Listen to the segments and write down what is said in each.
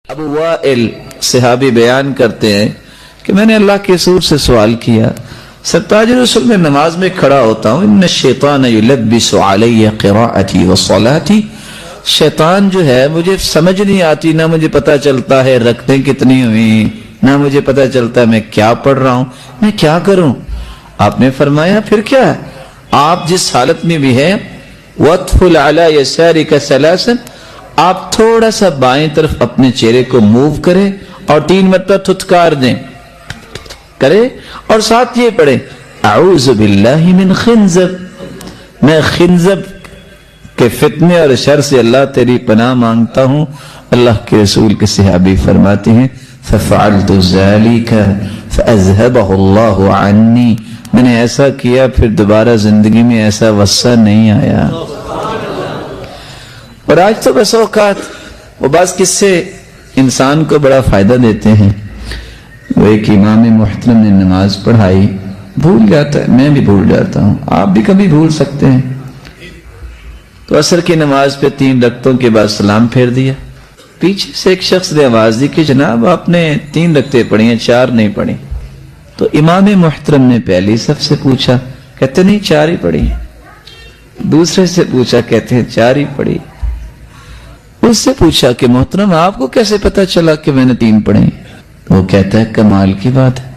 ابو while صحابی بیان کرتے ہیں کہ میں نے اللہ کے رسول سے سوال کیا، سرتاج رسول میں نماز میں کھڑا ہوتا ہوں، ان الشیطان یلبس علی قراءتی وصلاتی، شیطان جو ہے مجھے سمجھ نہیں آتی، نہ مجھے پتا چلتا ہے رکعتیں کتنی ہوئی، نہ مجھے پتا چلتا ہے میں کیا پڑھ رہا ہوں، میں کیا کروں؟ آپ نے فرمایا پھر کیا ہے؟ آپ جس حالت میں بھی ہے وَتْفُلْ عَلَى يَسَارِكَ ثَلَاثًا، آپ تھوڑا سا بائیں طرف اپنے چہرے کو موو کریں اور 3 مرتبہ تھتکار دیں کرے، اور ساتھ یہ پڑھیں اعوذ باللہ من خنزب، میں خنزب کے فتنے اور شر سے اللہ تیری پناہ مانگتا ہوں۔ اللہ کے رسول کے صحابی فرماتے ہیں فَفَعَلْتُ ذَلِكَ فَأَذْهَبَهُ اللَّهُ عَنِّي، میں نے ایسا کیا پھر دوبارہ زندگی میں ایسا وصہ نہیں آیا۔ اور آج تو بس اوقات وہ بعض قصے انسان کو بڑا فائدہ دیتے ہیں۔ وہ ایک امام محترم نے نماز پڑھائی، بھول جاتا ہے، میں بھی بھول جاتا ہوں، آپ بھی کبھی بھول سکتے ہیں، تو عصر کی نماز پہ 3 رکعتوں کے بعد سلام پھیر دیا۔ پیچھے سے ایک شخص نے آواز دی کہ جناب آپ نے 3 رکعتیں پڑھی ہیں، 4 نہیں پڑھی۔ تو امام محترم نے پہلی صف سے پوچھا، کہتے نہیں 4 ہی پڑھی ہیں۔ دوسرے سے پوچھا، کہتے ہیں 4 ہی پڑھی۔ اس سے پوچھا کہ محترم آپ کو کیسے پتا چلا کہ میں نے 3 پڑھی؟ وہ کہتا ہے کمال کی بات ہے،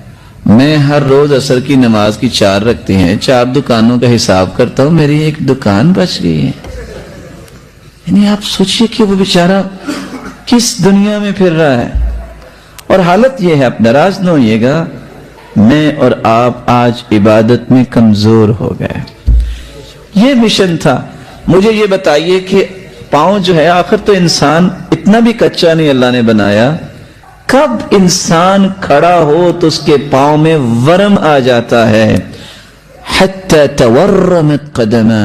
میں ہر روز عصر کی نماز کی 4 رکھتے ہیں، 4 دکانوں کا حساب کرتا ہوں، میری ایک دکان بچ گئی ہے۔ یعنی آپ سوچئے کہ وہ بیچارہ کس دنیا میں پھر رہا ہے، اور حالت یہ ہے، آپ ناراض نہ ہوئیے گا، میں اور آپ آج عبادت میں کمزور ہو گئے۔ یہ مشن تھا، مجھے یہ بتائیے کہ پاؤں جو ہے، آخر تو انسان اتنا بھی کچا نہیں اللہ نے بنایا، کب انسان کھڑا ہو تو اس کے پاؤں میں ورم آ جاتا ہے، حتی تورمت قدما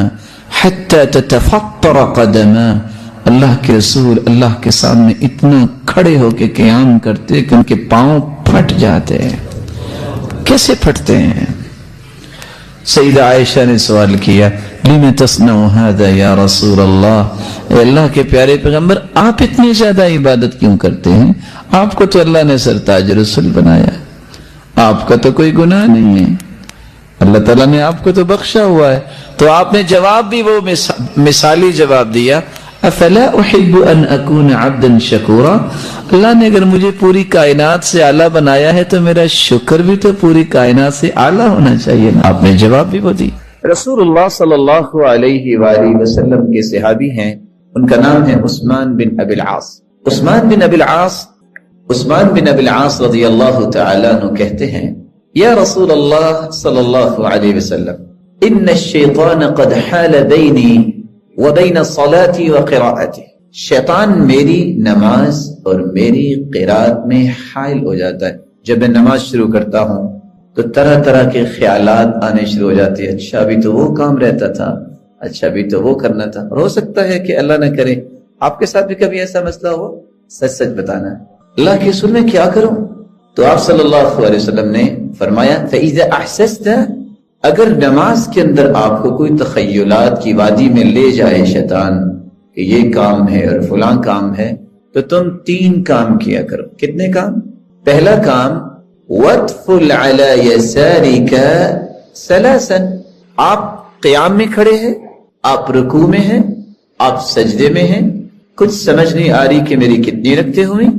حتی تتفطر قدما۔ اللہ کے رسول اللہ کے سامنے اتنا کھڑے ہو کے قیام کرتے کہ ان کے پاؤں پھٹ جاتے ہیں۔ کیسے پھٹتے ہیں؟ سیدہ عائشہ نے سوال کیا لِمَ تَصْنَعُ هَذَا يَا رَسُولَ اللَّهِ، اے اللہ کے پیارے پیغمبر آپ اتنی زیادہ عبادت کیوں کرتے ہیں؟ آپ کو تو اللہ نے سرتاج رسول بنایا، آپ کا تو کوئی گناہ نہیں ہے، اللہ تعالیٰ نے آپ کو تو بخشا ہوا ہے۔ تو آپ نے جواب بھی وہ مثالی جواب دیا، افلا احب ان اکون عبدا شکورا، اللہ نے اگر مجھے پوری کائنات سے اعلیٰ بنایا ہے تو میرا شکر بھی تو پوری کائنات سے اعلیٰ ہونا چاہیے نا۔ آپ نے جواب بھی وہ دی۔ رسول اللہ صلی اللہ علیہ وآلہ وسلم کے صحابی ہیں، ان کا نام ہے عثمان بن ابی العاص۔ عثمان بن ابی العاص رضی اللہ تعالیٰ عنہ کہتے ہیں یا رسول اللہ صلی اللہ علیہ وسلم ان الشیطان قد حال بینی وبین صلاتی وقراءتی، شیطان میری نماز اور میری قرات میں حائل ہو جاتا ہے۔ جب میں نماز شروع کرتا ہوں تو طرح طرح کے خیالات آنے شروع ہو جاتے ہیں، اچھا بھی تو وہ کام رہتا تھا، اچھا بھی تو وہ کرنا تھا۔ اور ہو سکتا ہے کہ اللہ نہ کرے آپ کے ساتھ بھی کبھی ایسا مسئلہ ہو، سچ سچ بتانا۔ اللہ کے رسول میں کیا کروں؟ تو آپ صلی اللہ علیہ وسلم نے فرمایا فَإِذَا أَحْسَسْتَ، اگر نماز کے اندر آپ کو کوئی تخیلات کی وادی میں لے جائے شیطان کہ یہ کام ہے اور فلاں کام ہے، تو تم 3 کام کیا کرو۔ کتنے کام؟ پہلا کام وَتْفُلْ عَلَى يَسَارِكَ ثَلَاثًا، آپ قیام میں کھڑے ہیں، آپ رکوع میں ہیں، آپ سجدے میں ہیں، کچھ سمجھ نہیں آ رہی کہ میری کتنی رکعتیں ہوئیں،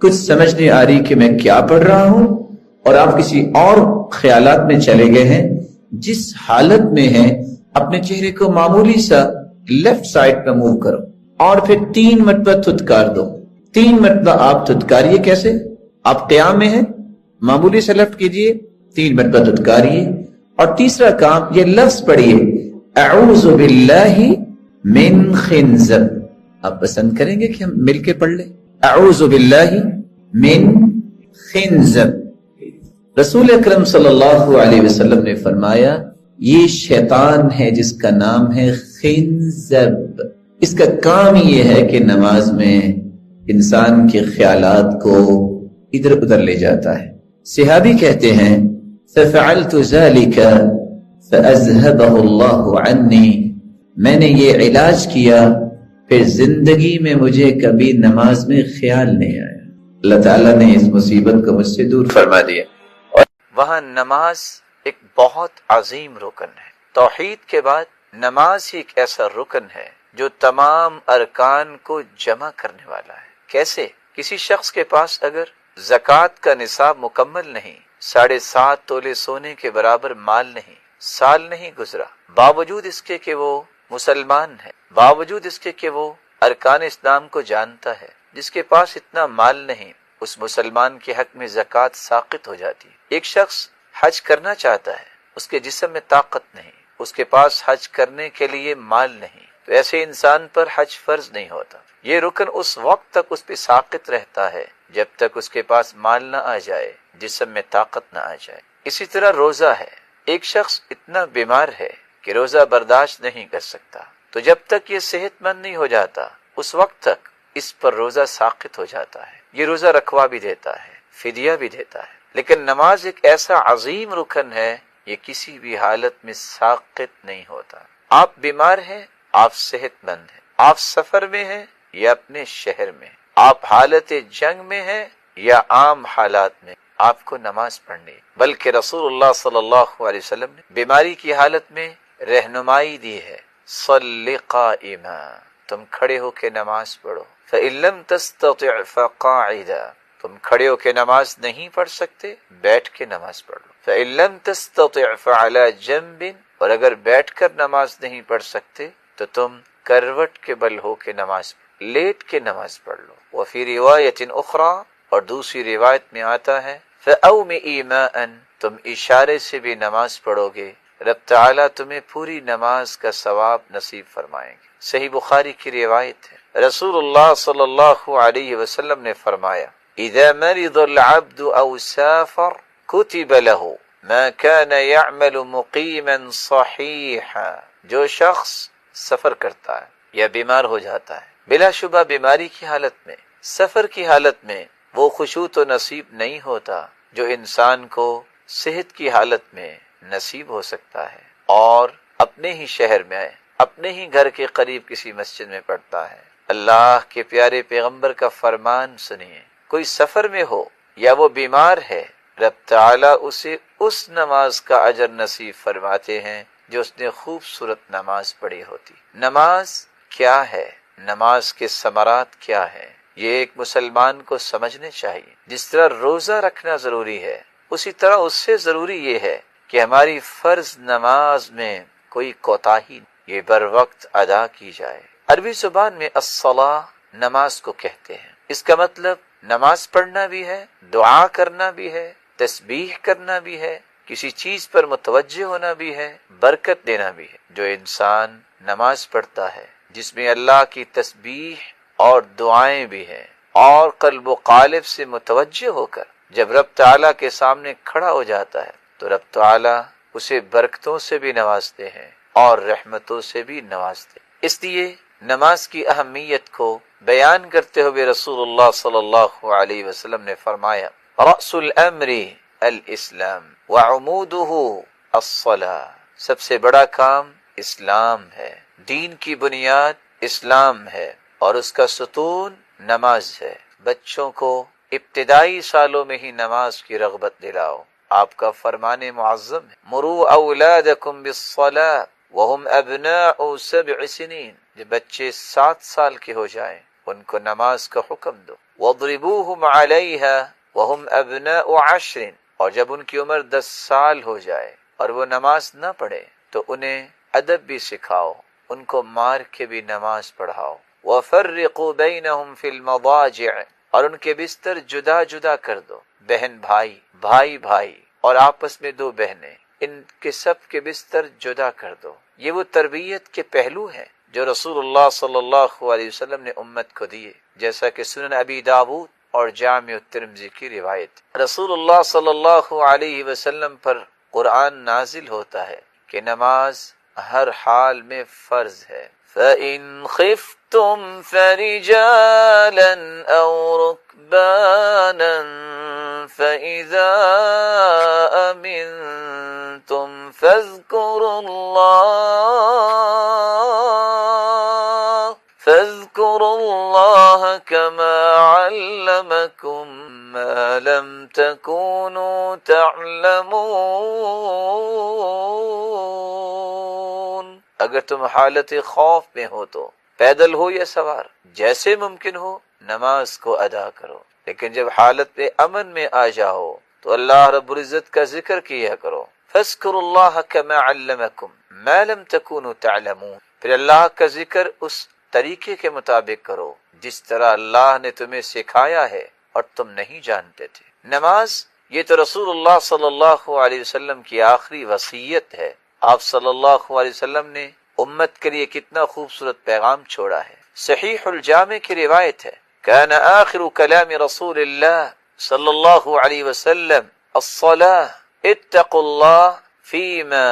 کچھ سمجھ نہیں آ رہی کہ میں کیا پڑھ رہا ہوں، اور آپ کسی اور خیالات میں چلے گئے ہیں۔ جس حالت میں ہیں اپنے چہرے کو معمولی سا لیفٹ سائڈ پہ موو کرو اور پھر 3 مرتبہ تھتکار دو۔ 3 مرتبہ آپ تھتکاریے۔ کیسے؟ آپ قیام میں ہیں، معمولی سے لیفٹ کیجئے، 3 مرتبہ تھتکاریے، اور تیسرا کام یہ لفظ پڑھیے اعوذ باللہ من خنزب۔ آپ پسند کریں گے کہ ہم مل کے پڑھ لیں اعوذ باللہ من خنزب؟ رسول اکرم صلی اللہ علیہ وسلم نے فرمایا یہ شیطان ہے جس کا نام ہے خنزب، اس کا کام یہ ہے کہ نماز میں انسان کے خیالات کو ادھر ادھر لے جاتا ہے۔ صحابی کہتے ہیں فَفَعَلْتُ ذَلِكَ فَأَذْهَبَهُ اللَّهُ عَنِّي، میں نے یہ علاج کیا، پھر زندگی میں مجھے کبھی نماز میں خیال نہیں آیا۔ اللہ تعالیٰ نے اس مصیبت کو مجھ سے دور فرما دیا۔ اور وہاں نماز ایک بہت عظیم رکن ہے۔ توحید کے بعد نماز ہی ایک ایسا رکن ہے جو تمام ارکان کو جمع کرنے والا ہے۔ کیسے؟ کسی شخص کے پاس اگر زکوٰۃ کا نصاب مکمل نہیں، 7.5 تولے سونے کے برابر مال نہیں، سال نہیں گزرا، باوجود اس کے کہ وہ مسلمان ہے، باوجود اس کے کہ وہ ارکان اسلام کو جانتا ہے، جس کے پاس اتنا مال نہیں، اس مسلمان کے حق میں زکوٰۃ ساقط ہو جاتی ہے۔ ایک شخص حج کرنا چاہتا ہے، اس کے جسم میں طاقت نہیں، اس کے پاس حج کرنے کے لیے مال نہیں، تو ایسے انسان پر حج فرض نہیں ہوتا۔ یہ رکن اس وقت تک اس پہ ساقط رہتا ہے جب تک اس کے پاس مال نہ آ جائے، جسم میں طاقت نہ آ جائے۔ اسی طرح روزہ ہے، ایک شخص اتنا بیمار ہے کہ روزہ برداشت نہیں کر سکتا، تو جب تک یہ صحت مند نہیں ہو جاتا اس وقت تک اس پر روزہ ساقط ہو جاتا ہے۔ یہ روزہ رکھوا بھی دیتا ہے، فدیہ بھی دیتا ہے، لیکن نماز ایک ایسا عظیم رکن ہے، یہ کسی بھی حالت میں ساقط نہیں ہوتا۔ آپ بیمار ہیں، آپ صحت مند ہیں، آپ سفر میں ہیں یا اپنے شہر میں، آپ حالت جنگ میں ہیں یا عام حالات میں، آپ کو نماز پڑھنی ہے۔ بلکہ رسول اللہ صلی اللہ علیہ وسلم نے بیماری کی حالت میں رہنمائی دی ہے، صلی قائما، تم کھڑے ہو کے نماز پڑھو، فإن لم تستطع فقاعدا، تم کھڑے ہو کے نماز نہیں پڑھ سکتے بیٹھ کے نماز پڑھ لو، فإن لم تستطع فعلى جنب، اور اگر بیٹھ کر نماز نہیں پڑھ سکتے تو تم کروٹ کے بل ہو کے نماز پڑھو، لیٹ کے نماز پڑھ لو۔ وفی روایت اخری، اور دوسری روایت میں آتا ہے فأومئ ماء، تم اشارے سے بھی نماز پڑھو گے، رب تعالیٰ تمہیں پوری نماز کا ثواب نصیب فرمائیں گے۔ صحیح بخاری کی روایت ہے، رسول اللہ صلی اللہ علیہ وسلم نے فرمایا اذا مرض العبد او سافر كتب له ما كان يعمل مقيما صحيحا، جو شخص سفر کرتا ہے یا بیمار ہو جاتا ہے، بلا شبہ بیماری کی حالت میں، سفر کی حالت میں وہ خشوع تو نصیب نہیں ہوتا جو انسان کو صحت کی حالت میں نصیب ہو سکتا ہے، اور اپنے ہی شہر میں، اپنے ہی گھر کے قریب کسی مسجد میں پڑھتا ہے۔ اللہ کے پیارے پیغمبر کا فرمان سنیے، کوئی سفر میں ہو یا وہ بیمار ہے، رب تعالیٰ اسے اس نماز کا اجر نصیب فرماتے ہیں جو اس نے خوبصورت نماز پڑھی ہوتی۔ نماز کیا ہے؟ نماز کے ثمرات کیا ہے؟ یہ ایک مسلمان کو سمجھنے چاہیے۔ جس طرح روزہ رکھنا ضروری ہے، اسی طرح اس سے ضروری یہ ہے کہ ہماری فرض نماز میں کوئی کوتاہی یہ بر وقت ادا کی جائے۔ عربی زبان میں الصلاۃ نماز کو کہتے ہیں، اس کا مطلب نماز پڑھنا بھی ہے، دعا کرنا بھی ہے، تسبیح کرنا بھی ہے، کسی چیز پر متوجہ ہونا بھی ہے، برکت دینا بھی ہے۔ جو انسان نماز پڑھتا ہے جس میں اللہ کی تسبیح اور دعائیں بھی ہیں، اور قلب و قالب سے متوجہ ہو کر جب رب تعالیٰ کے سامنے کھڑا ہو جاتا ہے تو رب تعالیٰ اسے برکتوں سے بھی نوازتے ہیں اور رحمتوں سے بھی نوازتے ہیں۔ اس لیے نماز کی اہمیت کو بیان کرتے ہوئے رسول اللہ صلی اللہ علیہ وسلم نے فرمایا رأس الامر الاسلام وعمودہ الصلاۃ، سب سے بڑا کام اسلام ہے، دین کی بنیاد اسلام ہے اور اس کا ستون نماز ہے۔ بچوں کو ابتدائی سالوں میں ہی نماز کی رغبت دلاؤ، آپ کا فرمان معظم ہے مروا اولادکم بالصلاۃ وهم ابناء 7 سنین، جب بچے 7 سال کے ہو جائیں ان کو نماز کا حکم دو، واضربوهم علیہا وهم ابناء 10، اور جب ان کی عمر 10 سال ہو جائے اور وہ نماز نہ پڑھے تو انہیں ادب بھی سکھاؤ، ان کو مار کے بھی نماز پڑھاؤ، وفرقوا بینہم فی المضاجع، اور ان کے بستر جدا جدا کر دو، بہن بھائی، بھائی بھائی، اور آپس میں 2 بہنیں، ان کے سب کے بستر جدا کر دو۔ یہ وہ تربیت کے پہلو ہیں جو رسول اللہ صلی اللہ علیہ وسلم نے امت کو دیے، جیسا کہ سنن ابی داود اور جامع الترمذی کی روایت۔ رسول اللہ صلی اللہ علیہ وسلم پر قرآن نازل ہوتا ہے کہ نماز ہر حال میں فرض ہے۔ فَإِنْ خِفْتُمْ فَرِجَالًا أَوْ رُكْبَانًا فَإِذَا أَمِنْتُمْ فَاذْكُرُوا اللَّهَ كَمَا علمكم ما لم تكونوا تعلمون. اگر تم حالت خوف میں ہو تو پیدل ہو یا سوار، جیسے ممکن ہو نماز کو ادا کرو، لیکن جب حالت میں امن میں آ جاؤ تو اللہ رب العزت کا ذکر کیا کرو. فاذکروا اللہ کما علمکم ما لم تکونوا تعلمون. پھر اللہ کا ذکر اس طریقے کے مطابق کرو جس طرح اللہ نے تمہیں سکھایا ہے اور تم نہیں جانتے تھے. نماز یہ تو رسول اللہ صلی اللہ علیہ وسلم کی آخری وصیت ہے. آپ صلی اللہ علیہ وسلم نے امت کے لیے کتنا خوبصورت پیغام چھوڑا ہے. صحیح الجامع کی روایت ہے، کان آخر کلام رسول اللہ صلی اللہ علیہ وسلم الصلاة اتقوا اللہ فیما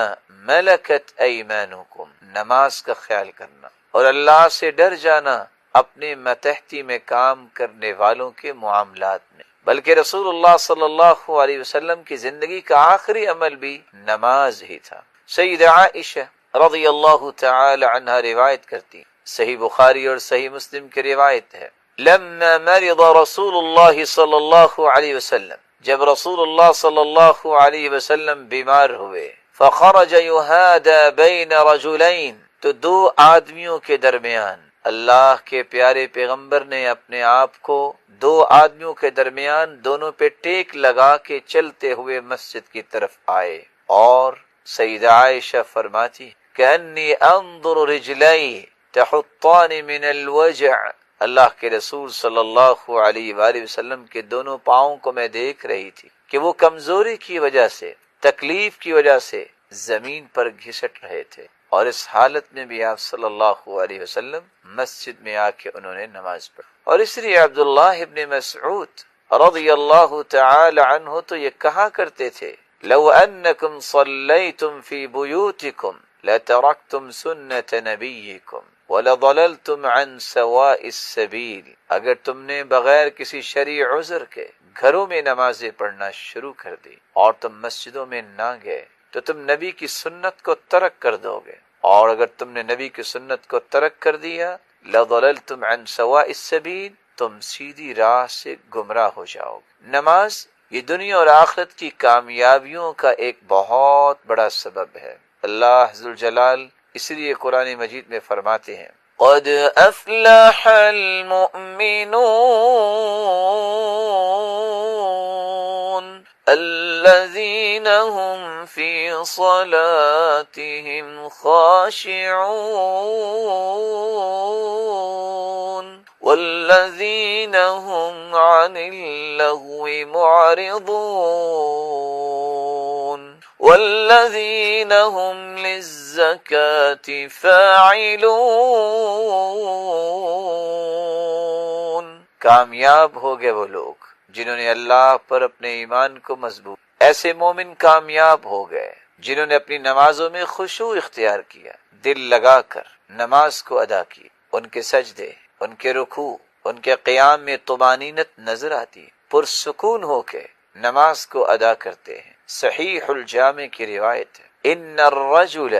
ملکت ایمانکم. نماز کا خیال کرنا اور اللہ سے ڈر جانا اپنے ماتحتی میں کام کرنے والوں کے معاملات میں. بلکہ رسول اللہ صلی اللہ علیہ وسلم کی زندگی کا آخری عمل بھی نماز ہی تھا. سیدہ عائشہ رضی اللہ تعالی عنہ روایت کرتی، صحیح بخاری اور صحیح مسلم کی روایت ہے، لما مرض رسول اللہ صلی اللہ علیہ وسلم، جب رسول اللہ صلی اللہ علیہ وسلم بیمار ہوئے، فخرج یہادی بین رجلین، تو دو آدمیوں کے درمیان اللہ کے پیارے پیغمبر نے اپنے آپ کو دو آدمیوں کے درمیان دونوں پہ ٹیک لگا کے چلتے ہوئے مسجد کی طرف آئے. اور سیدہ عائشہ فرماتی کہ انی انظر رجلی تحطان من الوجع، اللہ کے رسول صلی اللہ علیہ وآلہ وسلم کے دونوں پاؤں کو میں دیکھ رہی تھی کہ وہ کمزوری کی وجہ سے، تکلیف کی وجہ سے زمین پر گھسٹ رہے تھے. اور اس حالت میں بھی آپ صلی اللہ علیہ وسلم مسجد میں آ کے انہوں نے نماز پڑھی. اور اس لیے عبداللہ ابن مسعود رضی اللہ تعالی عنہ تو یہ کہا کرتے تھے، لو انکم صلیتم فی بیوتکم لترکتم سنت نبیکم وَلَضَلَلْتُمْ عَنْ سَوَاءِ السَّبِيلِ. اگر تم نے بغیر کسی شرعی عذر کے گھروں میں نمازیں پڑھنا شروع کر دی اور تم مسجدوں میں نہ گئے تو تم نبی کی سنت کو ترک کر دو گے، اور اگر تم نے نبی کی سنت کو ترک کر دیا لَضَلَلْتُمْ عَنْ سَوَاءِ السَّبِيلِ، تم سیدھی راہ سے گمراہ ہو جاؤ گے. نماز یہ دنیا اور آخرت کی کامیابیوں کا ایک بہت بڑا سبب ہے. اللہ ذوالجلال اس لیے قرآن مجید میں فرماتے ہیں، قد افلح المؤمنون الذين هم في صلاتهم خاشعون والذين هم عن اللغو معرضون والذين هم للزكاة فاعلون. کامیاب ہو گئے وہ لوگ جنہوں نے اللہ پر اپنے ایمان کو مضبوط. ایسے مومن کامیاب ہو گئے جنہوں نے اپنی نمازوں میں خشوع اختیار کیا، دل لگا کر نماز کو ادا کی. ان کے سجدے، ان کے رکوع، ان کے قیام میں طمانینت نظر آتی، پرسکون ہو کے نماز کو ادا کرتے ہیں. صحیح الجامع کی روایت ہے، ان الرجل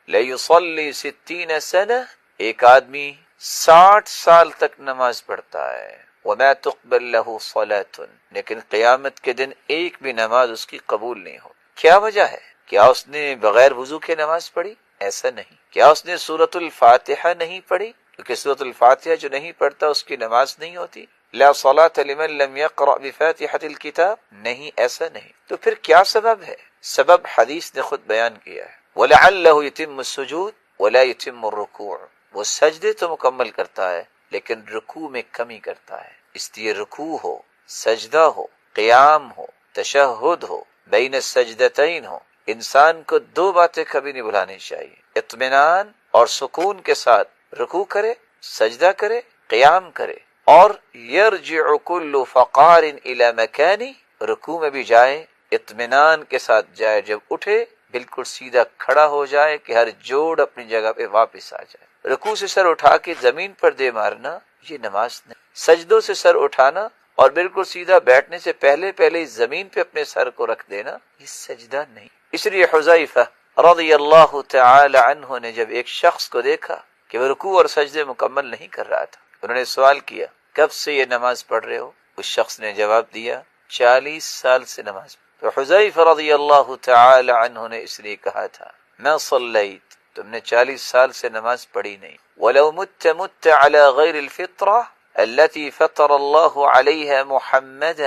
لیصلی 60 سنہ، ایک آدمی 60 سال تک نماز پڑھتا ہے، وما تقبل له صلاۃ، لیکن قیامت کے دن ایک بھی نماز اس کی قبول نہیں ہو. کیا وجہ ہے؟ کیا اس نے بغیر وضو کے نماز پڑھی؟ ایسا نہیں. کیا اس نے سورۃ الفاتحہ نہیں پڑھی؟ کیونکہ سورۃ الفاتحہ جو نہیں پڑھتا اس کی نماز نہیں ہوتی. لا صلاۃ لمن لم يقرأ بفاتحة الكتاب، نہیں، ایسا نہیں. تو پھر کیا سبب ہے؟ سبب حدیث نے خود بیان کیا ہے، وَلَعَلَّهُ يَتِمُّ السُّجُودُ وَلَا يَتِمُّ الرُّكُوعُ. وہ سجدے تو مکمل کرتا ہے لیکن رکوع میں کمی کرتا ہے. اس لیے رکوع ہو، سجدہ ہو، قیام ہو، تشہد ہو، بین السجدتین ہو، انسان کو دو باتیں کبھی نہیں بھلانی چاہیے، اطمینان اور سکون کے ساتھ رکوع کرے، سجدہ کرے، قیام کرے، اور یرجع کل فقار الی مکانی، رکوع میں بھی جائے، اطمینان کے ساتھ جائے، جب اٹھے بالکل سیدھا کھڑا ہو جائے کہ ہر جوڑ اپنی جگہ پہ واپس آ جائے. رکوع سے سر اٹھا کے زمین پر دے مارنا یہ نماز نہیں. سجدوں سے سر اٹھانا اور بالکل سیدھا بیٹھنے سے پہلے ہی زمین پہ اپنے سر کو رکھ دینا یہ سجدہ نہیں. اس لیے حذیفہ رضی اللہ تعالی عنہ نے جب ایک شخص کو دیکھا کہ وہ رکوع اور سجدے مکمل نہیں کر رہا تھا، انہوں نے سوال کیا کب سے یہ نماز پڑھ رہے ہو؟ اس شخص نے جواب دیا 40 سال سے نماز. تو حذیفہ رضی اللہ تعالی عنہ نے اس لیے کہا تھا ما صلیت، تم نے 40 سال سے نماز پڑھی نہیں. ولو مت مت على غیر الفطرہ التي فطر اللہ علیہ محمد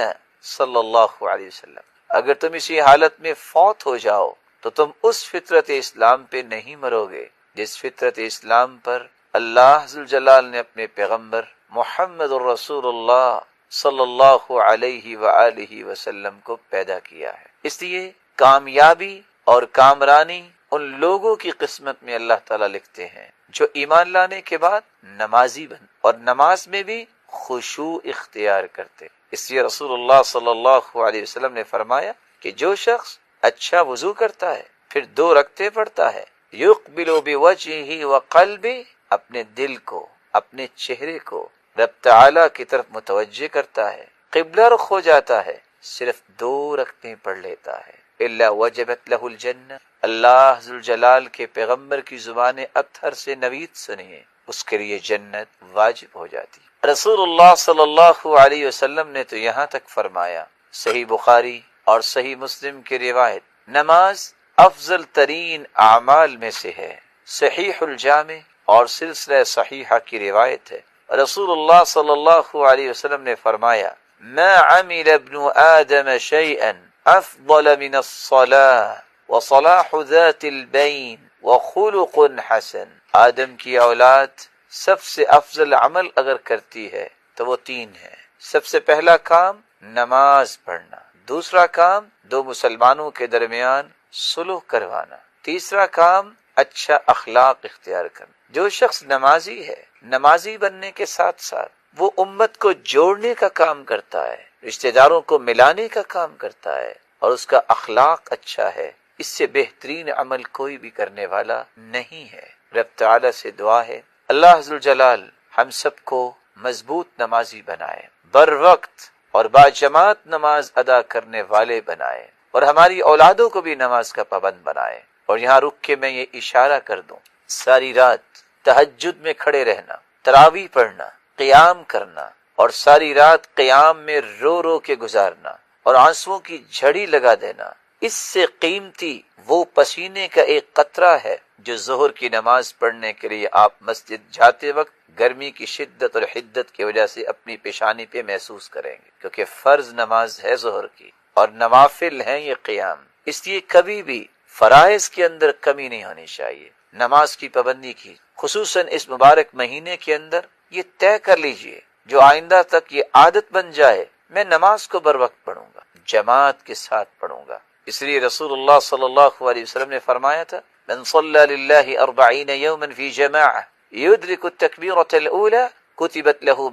صلی اللہ علیہ وسلم، اگر تم اسی حالت میں فوت ہو جاؤ تو تم اس فطرت اسلام پہ نہیں مرو گے جس فطرت اسلام پر اللہ ذوالجلال نے اپنے پیغمبر محمد الرسول اللہ صلی اللہ علیہ وآلہ وسلم کو پیدا کیا ہے. اس لیے کامیابی اور کامرانی ان لوگوں کی قسمت میں اللہ تعالیٰ لکھتے ہیں جو ایمان لانے کے بعد نمازی بن اور نماز میں بھی خشوع اختیار کرتے. اس لیے رسول اللہ صلی اللہ علیہ وسلم نے فرمایا کہ جو شخص اچھا وضو کرتا ہے پھر 2 رکعتیں پڑھتا ہے یقبل بوجہہ وقلبہ، اپنے دل کو اپنے چہرے کو رب تعالی کی طرف متوجہ کرتا ہے، قبلہ رخ ہو جاتا ہے، صرف 2 رکعتیں پڑھ لیتا ہے، الا وجبت لہ الجنہ، اللہ ذوالجلال کے پیغمبر کی زبان اطہر سے نوید سنیے اس کے لیے جنت واجب ہو جاتی. رسول اللہ صلی اللہ علیہ وسلم نے تو یہاں تک فرمایا، صحیح بخاری اور صحیح مسلم کی روایت، نماز افضل ترین اعمال میں سے ہے. صحیح الجامع اور سلسلہ صحیحہ کی روایت ہے، رسول اللہ صلی اللہ علیہ وسلم نے فرمایا ما عمل ابن آدم شيئا افضل من الصلاة وصلاح ذات البین وخلق حسن. آدم کی اولاد سب سے افضل عمل اگر کرتی ہے تو وہ 3 ہے. سب سے پہلا کام نماز پڑھنا، دوسرا کام 2 مسلمانوں کے درمیان صلح کروانا، تیسرا کام اچھا اخلاق اختیار کرنا. جو شخص نمازی ہے، نمازی بننے کے ساتھ ساتھ وہ امت کو جوڑنے کا کام کرتا ہے، رشتہ داروں کو ملانے کا کام کرتا ہے اور اس کا اخلاق اچھا ہے، اس سے بہترین عمل کوئی بھی کرنے والا نہیں ہے. رب تعالی سے دعا ہے اللہ ذوالجلال ہم سب کو مضبوط نمازی بنائے، بر وقت اور باجماعت نماز ادا کرنے والے بنائے، اور ہماری اولادوں کو بھی نماز کا پابند بنائے. اور یہاں رک کے میں یہ اشارہ کر دوں، ساری رات تہجد میں کھڑے رہنا، تراویح پڑھنا، قیام کرنا اور ساری رات قیام میں رو رو کے گزارنا اور آنسوؤں کی جھڑی لگا دینا، اس سے قیمتی وہ پسینے کا ایک قطرہ ہے جو ظہر کی نماز پڑھنے کے لیے آپ مسجد جاتے وقت گرمی کی شدت اور حدت کی وجہ سے اپنی پیشانی پہ محسوس کریں گے، کیونکہ فرض نماز ہے ظہر کی اور نوافل ہیں یہ قیام. اس لیے کبھی بھی فرائض کے اندر کمی نہیں ہونی چاہیے، نماز کی پابندی کی، خصوصاً اس مبارک مہینے کے اندر یہ طے کر لیجئے جو آئندہ تک یہ عادت بن جائے میں نماز کو بر وقت پڑھوں گا، جماعت کے ساتھ پڑھوں گا. اس لیے رسول اللہ صلی اللہ علیہ وسلم نے فرمایا تھا من صلی للہ 40 یوما فی جماعہ یدرک التکبیرۃ الاولی کتبت له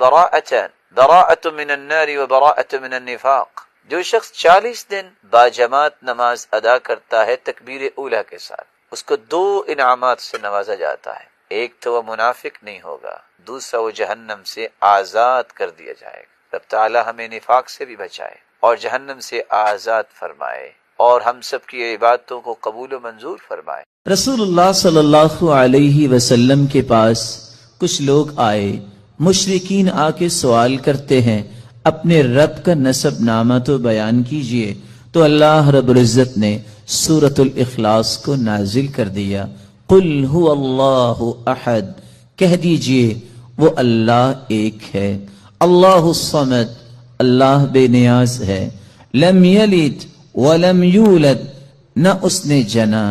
براءۃ من النار وبراءۃ من النفاق. جو شخص 40 دن باجماعت نماز ادا کرتا ہے تکبیر اولی کے ساتھ، اس کو 2 انعامات سے نوازا جاتا ہے. ایک تو وہ منافق نہیں ہوگا، دوسرا وہ جہنم سے آزاد کر دیا جائے گا. رب تعالی ہمیں نفاق سے بھی بچائے اور جہنم سے آزاد فرمائے اور ہم سب کی عبادتوں کو قبول و منظور فرمائے. رسول اللہ صلی اللہ علیہ وسلم کے پاس کچھ لوگ آئے، مشرکین آ کے سوال کرتے ہیں اپنے رب کا نسب نامہ تو بیان کیجئے. تو اللہ رب العزت نے سورۃ الاخلاص کو نازل کر دیا. قل هو اللہ احد، کہہ دیجئے وہ اللہ ایک ہے. اللہ الصمد، اللہ بے نیاز ہے. لم یلد ولم یولد، نہ اس نے جنا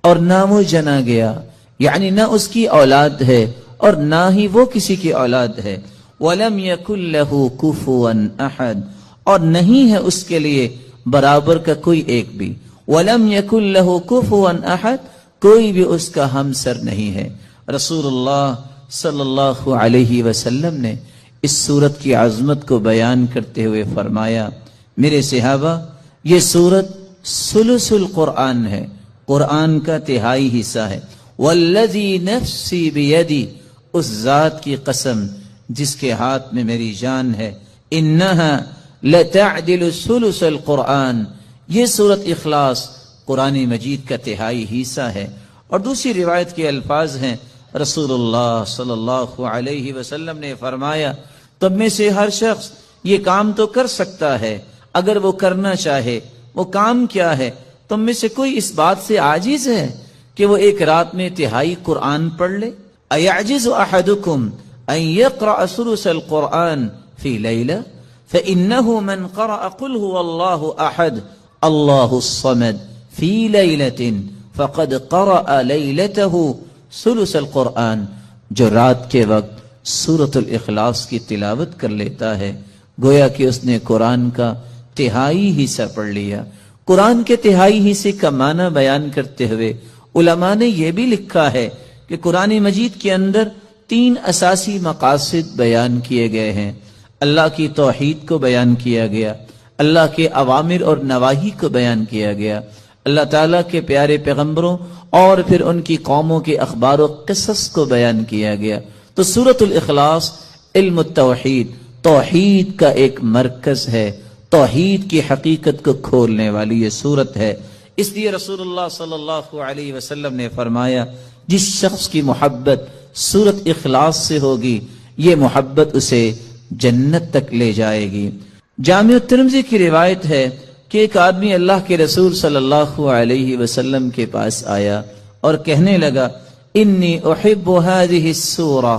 اور نہ وہ جنا گیا، یعنی نہ اس کی اولاد ہے اور نہ ہی وہ کسی کی اولاد ہے. ولم یکن لہ کفوا احد، اور نہیں ہے اس کے لیے برابر کا کوئی ایک بھی. ولم یکن لہ کفوا احد، کوئی بھی اس کا ہمسر نہیں ہے. رسول اللہ صلی اللہ علیہ وسلم نے اس سورت کی عظمت کو بیان کرتے ہوئے فرمایا میرے صحابہ، یہ سورت ثلث القرآن ہے، قرآن کا 1/3 حصہ ہے. والذی نفسی بیدی، اس ذات کی قسم جس کے ہاتھ میں میری جان ہے، انہا لتعدل ثلث القرآن، یہ سورت اخلاص قرآن مجید کا 1/3 حصہ ہے. اور دوسری روایت کے الفاظ ہیں رسول اللہ صلی اللہ علیہ وسلم نے فرمایا تم میں سے ہر شخص یہ کام تو کر سکتا ہے اگر وہ کرنا چاہے. وہ کام کیا ہے؟ تم میں سے کوئی اس بات سے عاجز ہے کہ وہ ایک رات میں تہائی قرآن پڑھ لے؟ اَيَعْجِزُ أَحَدُكُمْ أَن يَقْرَأَ ثُلُثَ الْقُرْآنِ فِي لَيْلَةٍ فَإِنَّهُ مَنْ قَرَأَ قُلْ هُوَ اللَّهُ أَحَدٌ اللَّهُ الصَّمَدُ فِي لَيْلَةٍ فَقَدْ قَرَأَ لَيْلَتَهُ ثُلُثَ الْقُرْآنِ. جو رات کے وقت سورۃ الاخلاص کی تلاوت کر لیتا ہے گویا کہ اس نے قرآن کا تہائی حصہ پڑھ لیا. قرآن کے تہائی حصے کا معنی بیان کرتے ہوئے علماء نے یہ بھی لکھا ہے کہ قرآن مجید کے اندر 3 اساسی مقاصد بیان کیے گئے ہیں. اللہ کی توحید کو بیان کیا گیا، اللہ کے اوامر اور نواہی کو بیان کیا گیا، اللہ تعالیٰ کے پیارے پیغمبروں اور پھر ان کی قوموں کے اخبار و قصص کو بیان کیا گیا. تو سورۃ الاخلاص علم التوحید، توحید کا ایک مرکز ہے، توحید کی حقیقت کو کھولنے والی یہ سورت ہے. اس لیے رسول اللہ صلی اللہ علیہ وسلم نے فرمایا جس شخص کی محبت سورت اخلاص سے ہوگی یہ محبت اسے جنت تک لے جائے گی. جامع الترمذی کی روایت ہے کہ ایک آدمی اللہ کے رسول صلی اللہ علیہ وسلم کے پاس آیا اور کہنے لگا انی احب هذه السورہ.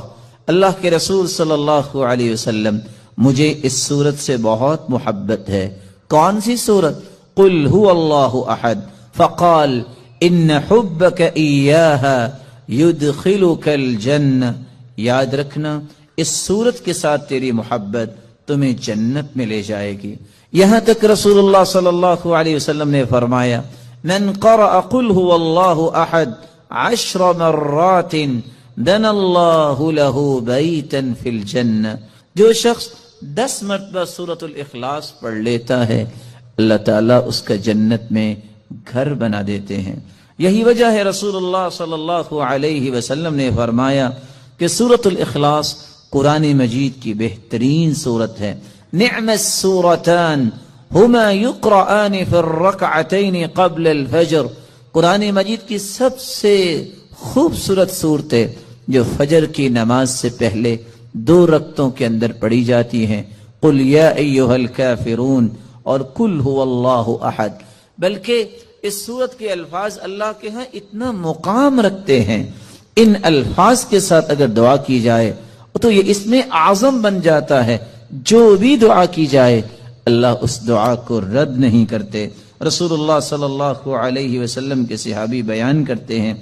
اللہ کے رسول صلی اللہ علیہ وسلم مجھے اس سورت سے بہت محبت ہے. کون سی سورت؟ قل هو اللہ احد. فقال ان حبک ایاها یدخلک الجنہ. یاد رکھنا اس سورت کے ساتھ تیری محبت تمہیں جنت میں لے جائے گی. یہاں تک رسول اللہ صلی اللہ علیہ وسلم نے فرمایا من قرأ قل هو اللہ احد 10 مرات بنى اللہ له بیتا فی الجنہ. جو شخص 10 مرتبہ سورۃ الاخلاص پڑھ لیتا ہے اللہ تعالیٰ اس کا جنت میں گھر بنا دیتے ہیں. یہی وجہ ہے رسول اللہ صلی اللہ علیہ وسلم نے فرمایا کہ سورۃ الاخلاص قرآن مجید کی بہترین سورت ہے. نعم السورتان ہما یقرآن فی الرکعتین قبل الفجر. قرآن مجید کی سب سے خوبصورت صورتیں جو فجر کی نماز سے پہلے 2 رکعتوں کے اندر پڑھی جاتی ہیں. قل یا ایھا الکافرون اور قل هو اللہ احد. بلکہ اس سورت کے الفاظ اللہ کے ہاں اتنا مقام رکھتے ہیں، ان الفاظ کے ساتھ اگر دعا کی جائے تو یہ اس میں اعظم بن جاتا ہے. جو بھی دعا کی جائے اللہ اس دعا کو رد نہیں کرتے. رسول اللہ صلی اللہ علیہ وسلم کے صحابی بیان کرتے ہیں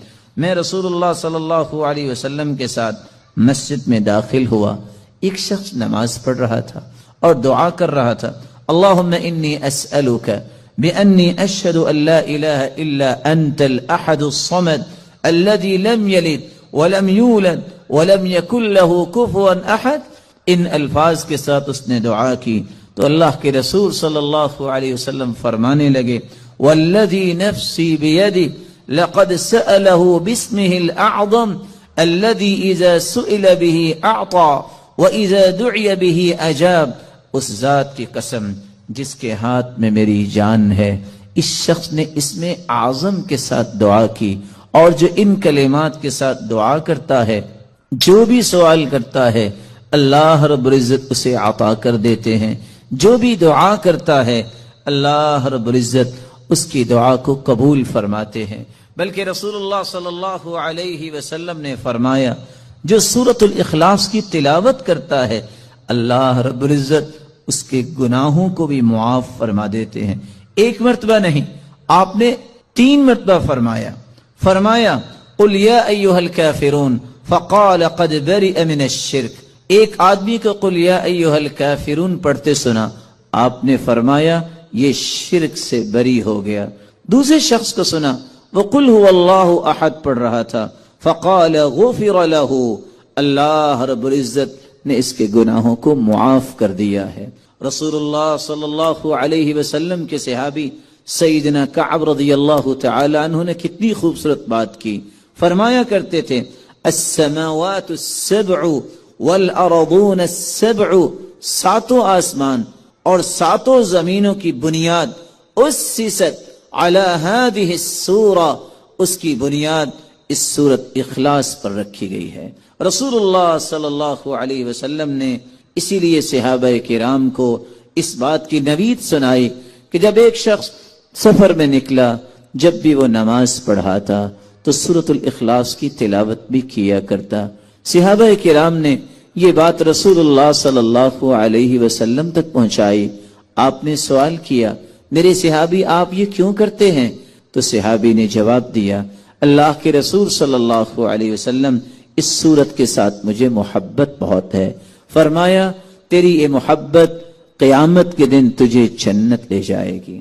میں رسول اللہ صلی اللہ علیہ وسلم کے ساتھ مسجد میں داخل ہوا. ایک شخص نماز پڑھ رہا تھا اور دعا کر رہا تھا اللہم انی اسألک بأنی اشہد ان لا الہ الا انت الاحد الصمد الذي لم يلد ولم يولد ولم يكن له كفوا احد. ان الفاظ کے ساتھ اس نے دعا کی تو اللہ کے رسول صلی اللہ علیہ وسلم فرمانے لگے والذی نفسی بیدی لقد سأله باسمه الاعظم الذي اذا سئل به اعطى واذا دعی به اجاب. اس ذات کی قسم جس کے ہاتھ میں میری جان ہے اس شخص نے اسم اعظم کے ساتھ دعا کی اور جو ان کلمات کے ساتھ دعا کرتا ہے جو بھی سوال کرتا ہے اللہ رب العزت اسے عطا کر دیتے ہیں. جو بھی دعا کرتا ہے اللہ رب العزت اس کی دعا کو قبول فرماتے ہیں. بلکہ رسول اللہ صلی اللہ علیہ وسلم نے فرمایا جو سورۃ الاخلاص کی تلاوت کرتا ہے اللہ رب العزت اس کے گناہوں کو بھی معاف فرما دیتے ہیں. 1 مرتبہ نہیں آپ نے 3 مرتبہ فرمایا قل یا ایھا الکافرون فقال قد برئ من الشرک. ایک آدمی کو قل یا ایھا الکافرون پڑھتے سنا آپ نے فرمایا یہ شرک سے بری ہو گیا. دوسرے شخص کو سنا وہ قل هو اللہ احد پڑھ رہا تھا فقال غفر له. اللہ رب العزت نے اس کے گناہوں کو معاف کر دیا ہے. رسول اللہ صلی اللہ علیہ وسلم کے صحابی سیدنا کعب رضی اللہ تعالی عنہ نے کتنی خوبصورت بات کی. فرمایا کرتے تھے السماوات السبع والارضون السبع. 7 آسمان اور 7 زمینوں کی بنیاد اسست علی هذه السورہ اس کی بنیاد اس سورت اخلاص پر رکھی گئی ہے. رسول اللہ صلی اللہ علیہ وسلم نے اسی لیے صحابہ کرام کو اس بات کی نوید سنائی کہ جب ایک شخص سفر میں نکلا، جب بھی وہ نماز پڑھاتا تو سورۃ الاخلاص کی تلاوت بھی کیا کرتا۔ صحابہ کرام نے یہ بات رسول اللہ صلی اللہ علیہ وسلم تک پہنچائی۔ آپ نے سوال کیا، میرے صحابی آپ یہ کیوں کرتے ہیں؟ تو صحابی نے جواب دیا، اللہ کے رسول صلی اللہ علیہ وسلم اس سورت کے ساتھ مجھے محبت بہت ہے، فرمایا تیری یہ محبت قیامت کے دن تجھے جنت لے جائے گی۔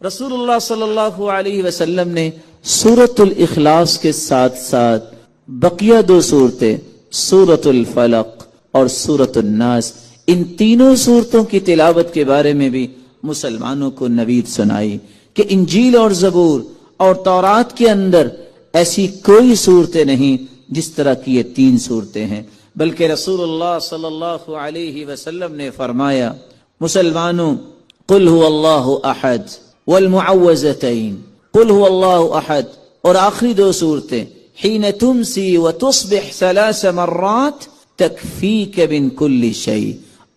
رسول اللہ صلی اللہ علیہ وسلم نے سورۃ الاخلاص کے ساتھ ساتھ بقیہ دو صورتیں سورۃ الفلق اور سورۃ الناس، ان تینوں صورتوں کی تلاوت کے بارے میں بھی مسلمانوں کو نوید سنائی کہ انجیل اور زبور اور تورات کے اندر ایسی کوئی صورتیں نہیں جس طرح کی یہ تین صورتیں ہیں، بلکہ رسول اللہ صلی اللہ علیہ وسلم نے فرمایا، مسلمانوں قل هو اللہ احد والمعوذتین، قل هو اللہ احد اور آخری دو صورتیں حین تمسی وتصبح 3 مرات تکفیک من کل شیء،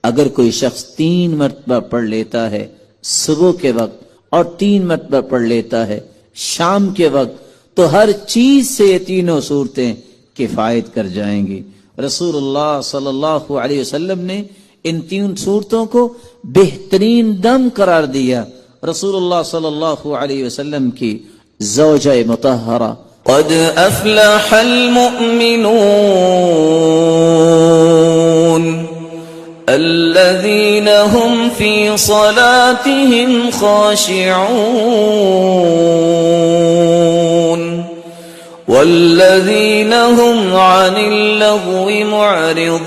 اگر کوئی شخص 3 مرتبہ پڑھ لیتا ہے صبح کے وقت اور 3 مرتبہ پڑھ لیتا ہے شام کے وقت، تو ہر چیز سے یہ تینوں صورتیں کفایت کر جائیں گی۔ رسول اللہ صلی اللہ علیہ وسلم نے ان تین صورتوں کو بہترین دم قرار دیا۔ رسول اللہ صلی اللہ علیہ وسلم کی زوجہ مطہرہ قد افلح المؤمنون الذين هم في صلاتهم خاشعون والذين هم عن اللغو معرضون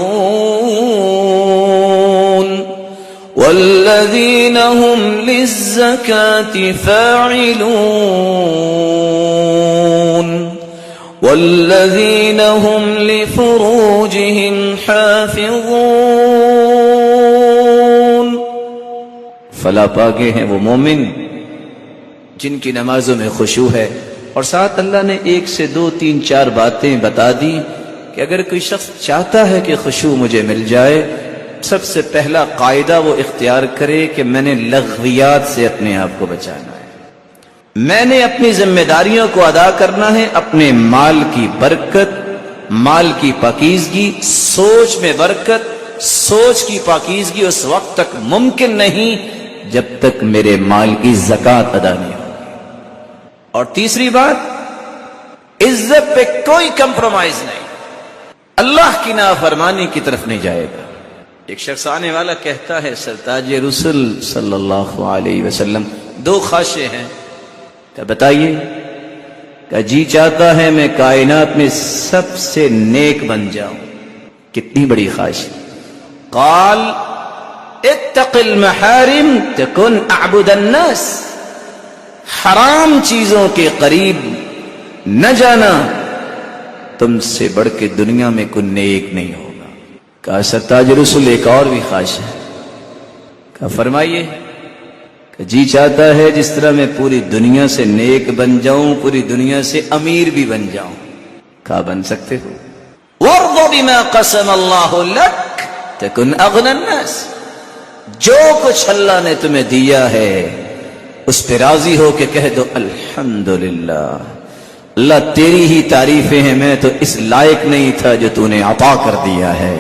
والذين هم للزكاة فاعلون والذين هم لفروجهم حافظون۔ فلا پاکے ہیں وہ مومن جن کی نمازوں میں خشوع ہے، اور ساتھ اللہ نے 1 سے 2 3 4 باتیں بتا دی کہ اگر کوئی شخص چاہتا ہے کہ خشوع مجھے مل جائے، سب سے پہلا قاعدہ وہ اختیار کرے کہ میں نے لغویات سے اپنے آپ کو بچانا ہے، میں نے اپنی ذمہ داریوں کو ادا کرنا ہے، اپنے مال کی برکت، مال کی پاکیزگی، سوچ میں برکت، سوچ کی پاکیزگی اس وقت تک ممکن نہیں جب تک میرے مال کی زکوٰۃ ادا نہیں ہو۔ اور تیسری بات، عزت پہ کوئی کمپرومائز نہیں، اللہ کی نافرمانی کی طرف نہیں جائے گا۔ ایک شخص آنے والا کہتا ہے، سرتاج رسول صلی اللہ علیہ وسلم 2 خواہشیں ہیں، کہ بتائیے؟ کہ جی چاہتا ہے میں کائنات میں سب سے نیک بن جاؤں۔ کتنی بڑی خواہش! قال اتق المحارم تکن اعبد الناس، حرام چیزوں کے قریب نہ جانا، تم سے بڑھ کے دنیا میں کوئی نیک نہیں ہوگا۔ کہا سرتاج رسول ایک اور بھی خواہش ہے، کہا فرمائیے؟ کہ جی چاہتا ہے جس طرح میں پوری دنیا سے نیک بن جاؤں، پوری دنیا سے امیر بھی بن جاؤں۔ کہا بن سکتے ہو؟ وارض بما قسم اللہ لک تکن اغنى الناس، جو کچھ اللہ نے تمہیں دیا ہے اس پہ راضی ہو کے کہہ دو الحمدللہ، اللہ تیری ہی تعریفیں ہیں، میں تو اس لائق نہیں تھا جو تو نے عطا کر دیا ہے۔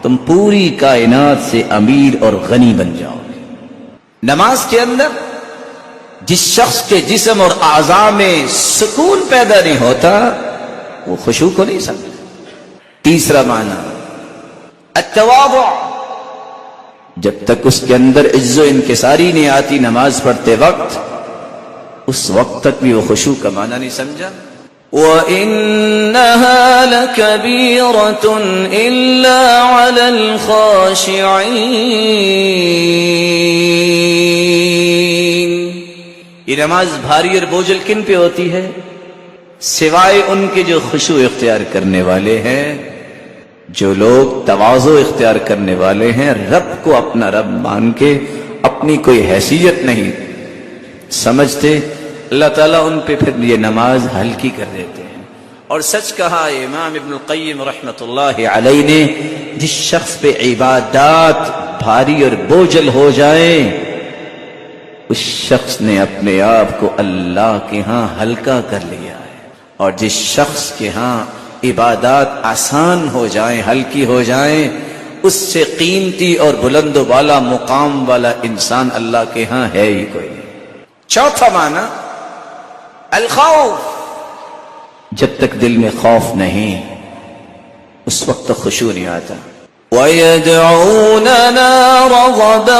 تم پوری کائنات سے امیر اور غنی بن جاؤ۔ نماز کے اندر جس شخص کے جسم اور اعضاء میں سکون پیدا نہیں ہوتا وہ خشوع کو نہیں سمجھتا۔ تیسرا معنی التواضع، جب تک اس کے اندر عز و انکساری نہیں آتی نماز پڑھتے وقت، اس وقت تک بھی وہ خشوع کا معنی نہیں سمجھا۔ وَإِنَّهَا لَكَبِيرَةٌ إِلَّا عَلَى الْخَاشِعِينَ، یہ نماز بھاری اور بوجھل کن پہ ہوتی ہے؟ سوائے ان کے جو خشوع اختیار کرنے والے ہیں، جو لوگ تواضع اختیار کرنے والے ہیں، رب کو اپنا رب مان کے اپنی کوئی حیثیت نہیں سمجھتے، اللہ تعالیٰ ان پہ پھر یہ نماز ہلکی کر دیتے ہیں۔ اور سچ کہا امام ابن القیم رحمۃ اللہ علیہ نے، جس شخص پہ عبادات بھاری اور بوجھل ہو جائیں اس شخص نے اپنے آپ کو اللہ کے ہاں ہلکا کر لیا ہے، اور جس شخص کے ہاں عبادات آسان ہو جائیں، ہلکی ہو جائیں، اس سے قیمتی اور بلند و بالا مقام والا انسان اللہ کے ہاں ہے ہی کوئی نہیں۔ چوتھا معنی الخوف، جب تک دل میں خوف نہیں اس وقت تک خشوع نہیں آتا۔ وَيَدْعُونَنَا رَغَبًا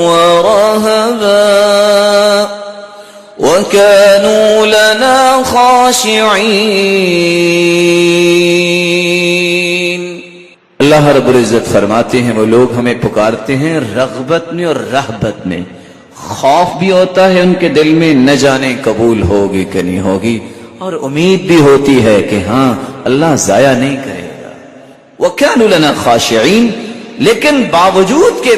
وَرَهَبًا وَكَانُوا لَنَا خَاشِعِينَ۔ اللہ رب العزت فرماتے ہیں وہ لوگ ہمیں پکارتے ہیں رغبت میں اور رہبت میں، خوف بھی ہوتا ہے ان کے دل میں نہ جانے قبول ہوگی کہ نہیں ہوگی، اور امید بھی ہوتی ہے کہ ہاں اللہ ضائع نہیں کرے گا۔ وَكَانُوا لَنَا خَاشِعِينَ، لیکن باوجود کے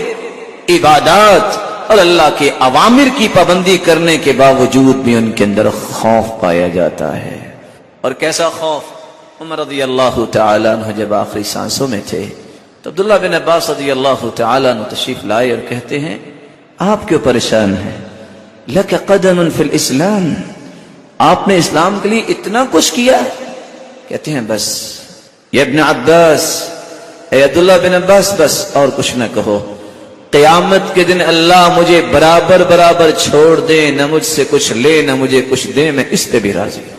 عبادات اور اللہ کے اوامر کی پابندی کرنے کے باوجود بھی ان کے اندر خوف پایا جاتا ہے۔ اور کیسا خوف؟ عمر رضی اللہ تعالیٰ عنہ جب آخری سانسوں میں تھے تو عبداللہ بن عباس رضی اللہ تعالیٰ عنہ تشریف لائے اور کہتے ہیں آپ کیوں پریشان ہیں؟ لَكَ قَدَمٌ فِي الْإِسْلَامِ، آپ نے اسلام کے لیے اتنا کچھ کیا؟ کہتے ہیں بس یا ابن عباس، اے عبداللہ بن عباس، بس اور کچھ نہ کہو، قیامت کے دن اللہ مجھے برابر برابر چھوڑ دے، نہ مجھ سے کچھ لے نہ مجھے کچھ دے، میں اس پہ بھی راضی ہوں۔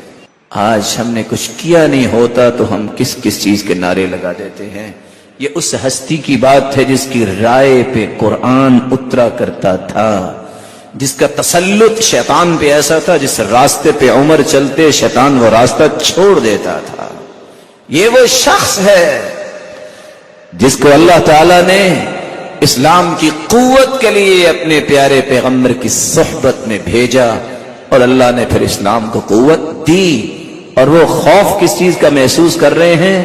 آج ہم نے کچھ کیا نہیں ہوتا تو ہم کس کس چیز کے نعرے لگا دیتے ہیں۔ یہ اس ہستی کی بات ہے جس کی رائے پہ قرآن اترا کرتا تھا، جس کا تسلط شیطان پہ ایسا تھا جس راستے پہ عمر چلتے شیطان وہ راستہ چھوڑ دیتا تھا۔ یہ وہ شخص ہے جس کو اللہ تعالیٰ نے اسلام کی قوت کے لیے اپنے پیارے پیغمبر کی صحبت میں بھیجا، اور اللہ نے پھر اسلام کو قوت دی، اور وہ خوف کس چیز کا محسوس کر رہے ہیں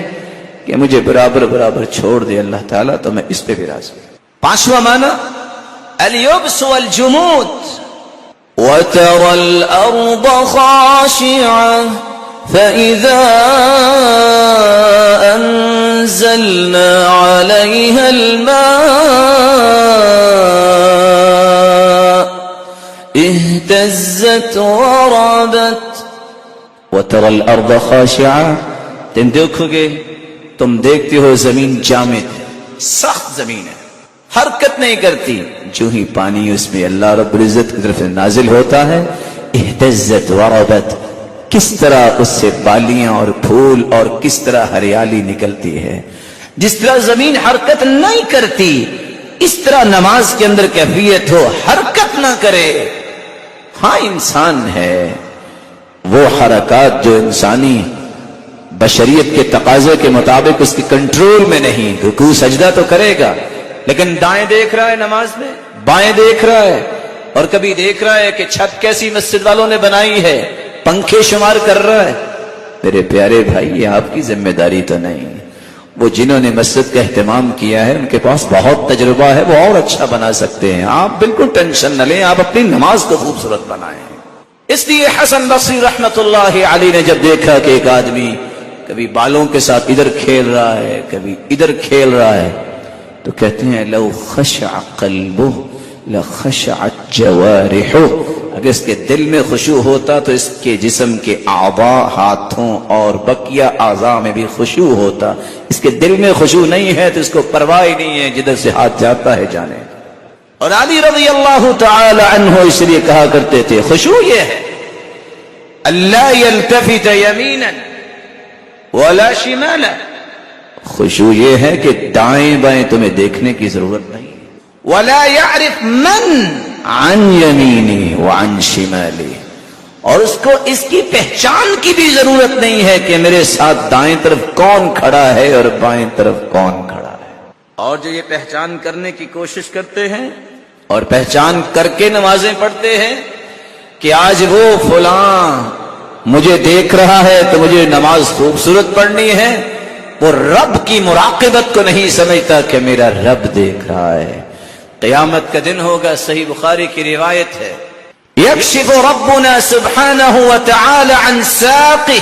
کہ مجھے برابر برابر چھوڑ دے اللہ تعالیٰ تو میں اس پہ بھی راضی ہوں۔ پانچواں معنی اليبس والجمود، وَتَرَى الْأَرْضَ خَاشِعَةً فَإِذَا أَنزَلْنَا عَلَيْهَا الْمَاءَ اهْتَزَّتْ وَرَبَتْ۔ وَتَرَى الْأَرْضَ خَاشِعَةً، تم دیکھو گے، تم دیکھتے ہو زمین جامد ہے، سخت زمین ہے، حرکت نہیں کرتی، جو ہی پانی اس میں اللہ رب العزت کی طرف سے نازل ہوتا ہے اہتزت وربت، کس طرح اس سے بالیاں اور پھول اور کس طرح ہریالی نکلتی ہے۔ جس طرح زمین حرکت نہیں کرتی اس طرح نماز کے اندر کیفیت ہو، حرکت نہ کرے۔ ہاں انسان ہے، وہ حرکات جو انسانی بشریت کے تقاضے کے مطابق اس کی کنٹرول میں نہیں، رکوع سجدہ تو کرے گا لیکن دائیں دیکھ رہا ہے نماز میں، بائیں دیکھ رہا ہے، اور کبھی دیکھ رہا ہے کہ چھت کیسی مسجد والوں نے بنائی ہے، پنکھے شمار کر رہا ہے۔ میرے پیارے بھائی یہ آپ کی ذمہ داری تو نہیں، وہ جنہوں نے مسجد کا اہتمام کیا ہے ان کے پاس بہت تجربہ ہے، وہ اور اچھا بنا سکتے ہیں، آپ بالکل ٹینشن نہ لیں، آپ اپنی نماز کو خوبصورت بنائیں۔ اس لیے حسن بصری رحمت اللہ علیہ نے جب دیکھا کہ ایک آدمی کبھی بالوں کے ساتھ ادھر کھیل رہا ہے کبھی ادھر کھیل رہا ہے تو کہتے ہیں لو خشع قلبہ لخشعت جوارحہ، اگر اس کے دل میں خشوع ہوتا تو اس کے جسم کے اعضاء، ہاتھوں اور بقیہ اعضاء میں بھی خشوع ہوتا۔ اس کے دل میں خشوع نہیں ہے تو اس کو پرواہ نہیں ہے، جدھر سے ہاتھ جاتا ہے جانے۔ اور علی رضی اللہ تعالی عنہ اس لیے کہا کرتے تھے خشوع یہ ہے اللہ یلتفت یمینا ولا شمالا، خشوع یہ ہے کہ دائیں بائیں تمہیں دیکھنے کی ضرورت نہیں، ولا يعرف من عن یمینی وعن شمالی، اور اس کو اس کی پہچان کی بھی ضرورت نہیں ہے کہ میرے ساتھ دائیں طرف کون کھڑا ہے اور بائیں طرف کون کھڑا ہے۔ اور جو یہ پہچان کرنے کی کوشش کرتے ہیں اور پہچان کر کے نمازیں پڑھتے ہیں کہ آج وہ فلاں مجھے دیکھ رہا ہے تو مجھے نماز خوبصورت پڑھنی ہے، وہ رب کی مراقبت کو نہیں سمجھتا کہ میرا رب دیکھ رہا ہے۔ قیامت کا دن ہوگا، صحیح بخاری کی روایت ہے، یکشف ربنا سبحانہ وتعالی عن ساقہ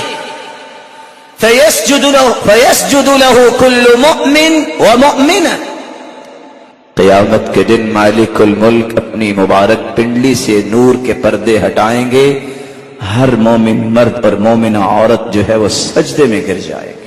فيسجد له كل مؤمن ومؤمنة. قیامت کے دن مالک الملک اپنی مبارک پنڈلی سے نور کے پردے ہٹائیں گے، ہر مومن مرد اور مومنہ عورت جو ہے وہ سجدے میں گر جائے گا.